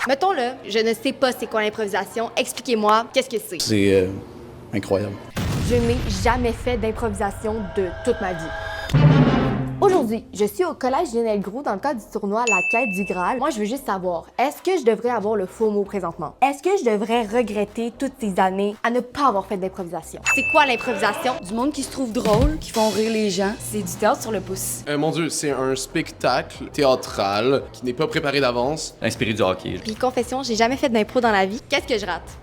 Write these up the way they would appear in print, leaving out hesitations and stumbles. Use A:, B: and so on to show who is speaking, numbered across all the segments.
A: Mettons-le, je ne sais pas c'est quoi l'improvisation. Expliquez-moi, qu'est-ce que c'est?
B: C'est incroyable.
A: Je n'ai jamais fait d'improvisation de toute ma vie. Aujourd'hui, je suis au Collège Lionel Groulx dans le cadre du tournoi La Quête du Graal. Moi, je veux juste savoir, est-ce que je devrais avoir le FOMO présentement? Est-ce que je devrais regretter toutes ces années à ne pas avoir fait d'improvisation? C'est quoi l'improvisation?
C: Du monde qui se trouve drôle, qui font rire les gens. C'est du théâtre sur le pouce.
D: Mon Dieu, c'est un spectacle théâtral qui n'est pas préparé d'avance.
E: Inspiré du hockey.
A: Puis confession, j'ai jamais fait d'impro dans la vie. Qu'est-ce que je rate?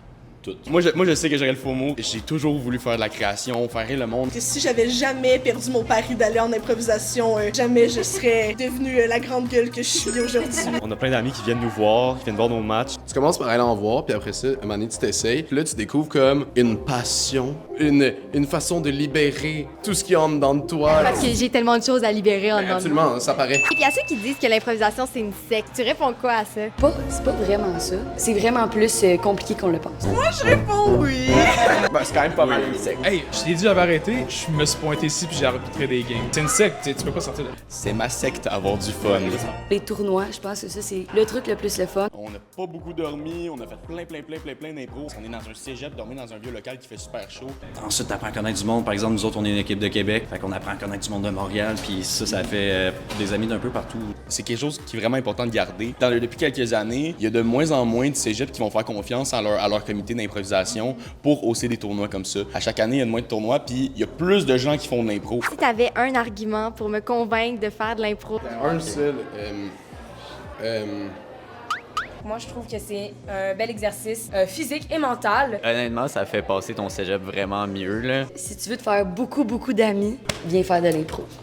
F: Moi, je sais que j'aurais le faux mot. J'ai toujours voulu faire de la création, faire rire le monde.
G: Si j'avais jamais perdu mon pari d'aller en improvisation, jamais je serais devenue la grande gueule que je suis aujourd'hui.
F: On a plein d'amis qui viennent nous voir, qui viennent voir nos matchs.
D: Tu commences par aller en voir, puis après ça, à un moment donné, tu t'essayes. Puis là, tu découvres comme une passion, une façon de libérer tout ce qui est en dedans de toi.
A: Parce que j'ai tellement de choses à libérer en dedans de moi.
D: Absolument, ça paraît.
A: Et puis il y a ceux qui disent que l'improvisation c'est une secte. Tu réponds quoi à ça?
C: C'est pas vraiment ça. C'est vraiment plus compliqué qu'on le pense.
G: Je réponds oui.
F: C'est quand même pas mal une secte.
H: Hey, je t'ai dit j'avais arrêté, je me suis pointé ici puis j'ai arbitré des games. C'est une secte, tu peux pas sortir de là.
F: C'est ma secte à avoir du fun.
C: Les tournois, je pense que ça, c'est le truc le plus le fun.
F: On n'a pas beaucoup dormi, on a fait plein d'impros. On est dans un cégep, dormir dans un vieux local qui fait super chaud.
B: Ensuite, t'apprends à connaître du monde. Par exemple, nous autres, on est une équipe de Québec. Fait qu'on apprend à connaître du monde de Montréal. Puis ça fait des amis d'un peu partout.
F: C'est quelque chose qui est vraiment important de garder. Depuis quelques années, il y a de moins en moins de cégeps qui vont faire confiance à leur comité d'improvisation pour hausser des tournois comme ça. À chaque année, il y a moins de tournois, puis il y a plus de gens qui font de l'impro.
A: Si t'avais un argument pour me convaincre de faire de l'impro.
D: Un seul.
I: Moi, je trouve que c'est un bel exercice physique et mental.
E: Honnêtement, ça fait passer ton cégep vraiment mieux, là.
C: Si tu veux te faire beaucoup d'amis, viens faire de l'impro.